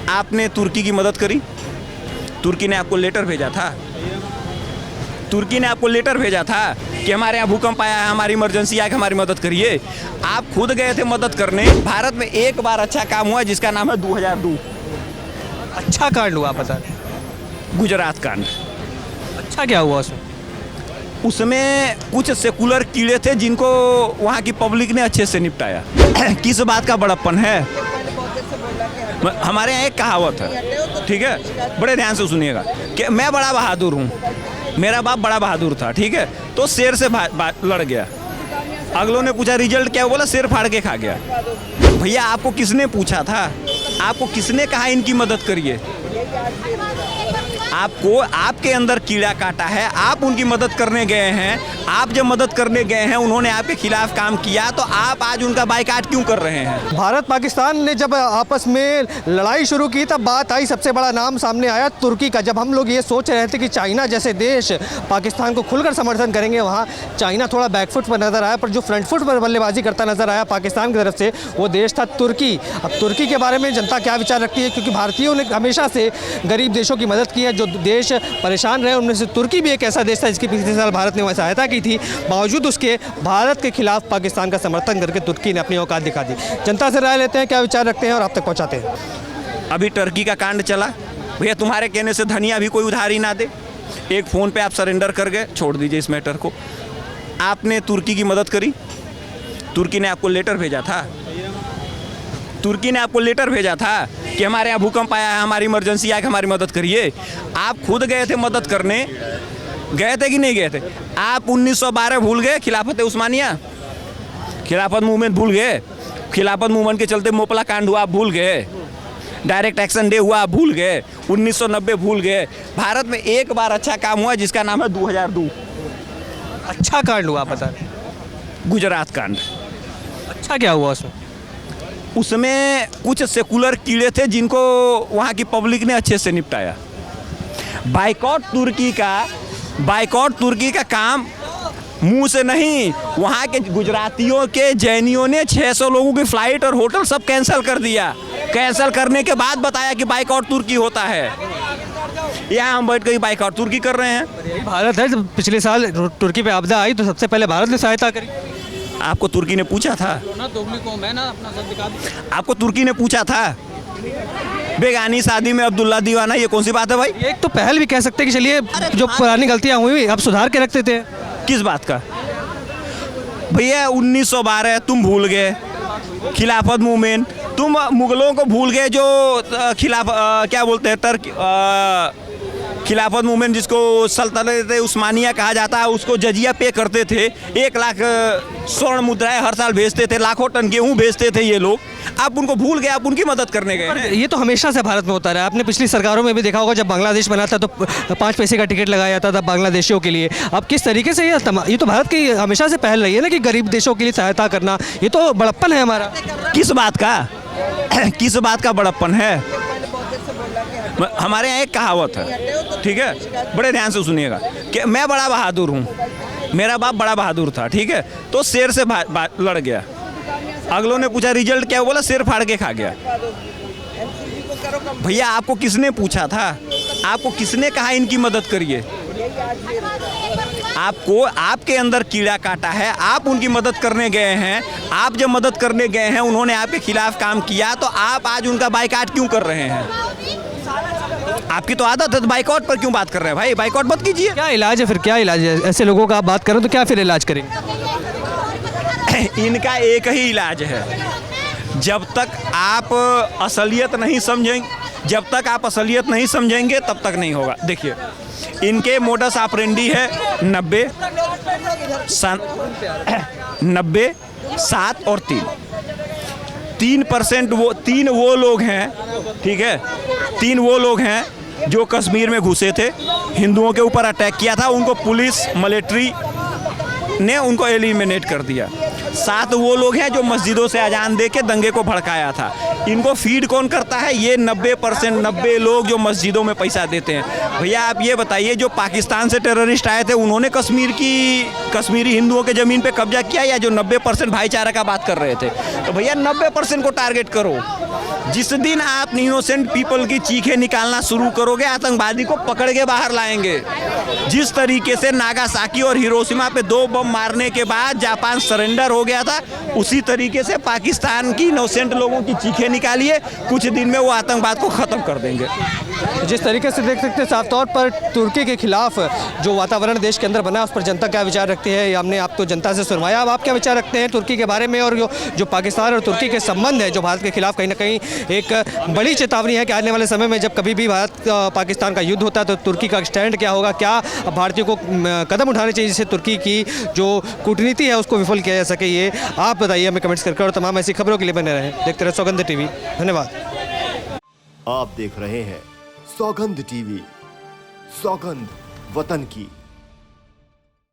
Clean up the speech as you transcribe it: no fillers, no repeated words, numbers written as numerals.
आपने तुर्की की मदद करी? तुर्की ने आपको लेटर भेजा था? तुर्की ने आपको लेटर भेजा था कि हमारे यहाँ भूकंप आया है, हमारी इमरजेंसी आया, हमारी मदद करिए। आप खुद गए थे मदद करने। भारत में एक बार अच्छा काम हुआ जिसका नाम है 2002। अच्छा कांड हुआ, बता रहे गुजरात कांड। अच्छा क्या हुआ उसमें? उसमें कुछ सेकुलर कीड़े थे जिनको वहाँ की पब्लिक ने अच्छे से निपटाया। किस बात का बड़प्पन है? हमारे यहाँ एक कहावत है, ठीक है, बड़े ध्यान से सुनिएगा, कि मैं बड़ा बहादुर हूँ, मेरा बाप बड़ा बहादुर था, ठीक है, तो शेर से लड़ गया। अगलों ने पूछा रिजल्ट क्या, बोला शेर फाड़ के खा गया। भैया आपको किसने पूछा था? आपको किसने कहा इनकी मदद करिए? आपको आपके अंदर कीड़ा काटा है, आप उनकी मदद करने गए हैं। आप जब मदद करने गए हैं, उन्होंने आपके खिलाफ काम किया, तो आप आज उनका बाइकाट क्यों कर रहे हैं? भारत पाकिस्तान ने जब आपस में लड़ाई शुरू की तब बात आई, सबसे बड़ा नाम सामने आया तुर्की का। जब हम लोग ये सोच रहे थे कि चाइना जैसे देश पाकिस्तान को खुलकर समर्थन करेंगे, वहाँ चाइना थोड़ा बैकफुट पर नजर आया, पर जो फ्रंट फुट पर बल्लेबाजी करता नजर आया पाकिस्तान की तरफ से, वो देश था तुर्की। अब तुर्की के बारे में जनता क्या विचार रखती है, क्योंकि भारतीयों ने हमेशा से गरीब देशों की मदद की है। जो देश परेशान रहे उनमें से तुर्की भी एक ऐसा देश था जिसकी पिछले साल भारत ने वह सहायता की थी। बावजूद उसके भारत के खिलाफ पाकिस्तान का समर्थन करके तुर्की ने अपनी औकात दिखा दी। जनता से राय लेते हैं, क्या विचार रखते हैं और आप तक पहुंचाते हैं। अभी टर्की का कांड चला, भैया तुम्हारे कहने से धनिया भी कोई उधारी ना दे, एक फ़ोन पे आप सरेंडर कर गए। छोड़ दीजिए इस मैटर को। आपने तुर्की की मदद करी? तुर्की ने आपको लेटर भेजा था? तुर्की ने आपको लेटर भेजा था कि हमारे यहाँ भूकंप आया है, हमारी इमरजेंसी आया, हमारी मदद करिए। आप खुद गए थे मदद करने, गए थे कि नहीं गए थे? आप 1912 भूल गए? खिलाफत उस्मानिया, खिलाफत मूवमेंट भूल गए? खिलाफत मूवमेंट के चलते मोपला कांड हुआ, आप भूल गए? डायरेक्ट एक्शन डे हुआ, आप भूल गए? 1990 भूल गए? भारत में एक बार अच्छा काम हुआ जिसका नाम है 2002। अच्छा कांड हुआ, बता रहे गुजरात कांड। अच्छा क्या हुआ उसमें? उसमें कुछ सेकुलर कीड़े थे जिनको वहाँ की पब्लिक ने अच्छे से निपटाया। बाइकॉट तुर्की का काम मुंह से नहीं, वहाँ के गुजरातियों के जैनियों ने 600 लोगों की फ्लाइट और होटल सब कैंसिल कर दिया। कैंसिल करने के बाद बताया कि बाइकॉट तुर्की होता है। यहाँ हम बैठ कर बाइकॉट तुर्की कर रहे हैं। भारत है, जब पिछले साल तुर्की पे आपदा आई तो सबसे पहले भारत ने सहायता करी। आपको तुर्की ने पूछा था? आपको तुर्की ने पूछा था? बेगानी शादी में अब्दुल्ला दीवाना, ये कौन सी बात है भाई? एक तो पहल भी कह सकते हैं कि चलिए जो पुरानी गलतियां हुई अब सुधार के रखते थे। किस बात का भैया? 1912 तुम भूल गए, खिलाफत मूवमेंट तुम मुगलों को भूल गए, जो क्या बोलते हैं खिलाफत मूवमेंट जिसको सल्तनत उस्मानिया कहा जाता है, उसको जजिया पे करते थे। 1 लाख स्वर्ण मुद्राएं हर साल भेजते थे, लाखों टन गेहूं भेजते थे ये लोग। आप उनको भूल गए, आप उनकी मदद करने गए। ये तो हमेशा से भारत में होता रहा। आपने पिछली सरकारों में भी देखा होगा, जब बांग्लादेश बना था तो 5 पैसे का टिकट लगाया जाता था बांग्लादेशियों के लिए। अब किस तरीके से ये तो भारत की हमेशा से पहल रही है ना, कि गरीब देशों के लिए सहायता करना। ये तो बड़प्पन है हमारा। किस बात का किस बात का बड़प्पन है? हमारे यहाँ एक कहावत है, ठीक है, बड़े ध्यान से सुनिएगा, कि मैं बड़ा बहादुर हूँ, मेरा बाप बड़ा बहादुर था, ठीक है, तो शेर से लड़ गया। अगलों ने पूछा रिजल्ट क्या, बोला शेर फाड़ के खा गया। भैया आपको किसने पूछा था? आपको किसने कहा इनकी मदद करिए? आपको आपके अंदर कीड़ा काटा है, आप उनकी मदद करने गए हैं। आप जब मदद करने गए हैं, उन्होंने आपके खिलाफ काम किया, तो आप आज उनका बाइकाट क्यों कर रहे हैं? आपकी तो आदत है, तो बाइकआउट पर क्यों बात कर रहे हैं भाई? बाइकआउट मत कीजिए। क्या इलाज है फिर? क्या इलाज है? ऐसे लोगों का आप बात करें तो क्या फिर इलाज करेंगे? इनका एक ही इलाज है, जब तक आप असलियत नहीं समझेंगे तब तक नहीं होगा। देखिए इनके मोडस ऑपरेंडी है 90, 7 और 3% वो लोग हैं, ठीक है, 3 वो लोग हैं जो कश्मीर में घुसे थे, हिंदुओं के ऊपर अटैक किया था, उनको पुलिस मिलिट्री ने उनको एलिमिनेट कर दिया। साथ वो लोग हैं जो मस्जिदों से अजान दे के दंगे को भड़काया था। इनको फीड कौन करता है? ये 90% 90 लोग जो मस्जिदों में पैसा देते हैं। भैया आप ये बताइए, जो पाकिस्तान से टेररिस्ट आए थे उन्होंने कश्मीरी हिंदुओं के ज़मीन पे कब्जा किया, या जो 90% भाईचारा का बात कर रहे थे? तो भैया 90% को टारगेट करो। जिस दिन आप इनोसेंट पीपल की चीखें निकालना शुरू करोगे, आतंकवादी को पकड़ के बाहर लाएंगे। जिस तरीके से नागासाकी और हिरोशिमा पे 2 बम मारने के बाद जापान सरेंडर हो गया था, उसी तरीके से पाकिस्तान की इनोसेंट लोगों की चीखें निकालिए, कुछ दिन में वो आतंकवाद को ख़त्म कर देंगे। जिस तरीके से देख सकते हैं साफ तौर पर तुर्की के खिलाफ जो वातावरण देश के अंदर बना है, उस पर जनता क्या विचार रखती है, ये हमने आपको जनता से सुनवाया। अब आप क्या विचार रखते हैं तुर्की के बारे में, और जो पाकिस्तान और तुर्की के संबंध है, जो भारत के खिलाफ कहीं ना कहीं एक बड़ी चेतावनी है कि आने वाले समय में जब कभी भी भारत पाकिस्तान का युद्ध होता है तो तुर्की का स्टैंड क्या होगा? क्या भारतीयों को कदम उठाने चाहिए जिससे तुर्की की जो कूटनीति है उसको विफल किया जा सके? ये आप बताइए हमें कमेंट्स करके, और तमाम ऐसी खबरों के लिए बने रहें, देखते रहे सौगंध टीवी। धन्यवाद। आप देख रहे हैं सौगंध टीवी, सौगंध वतन की।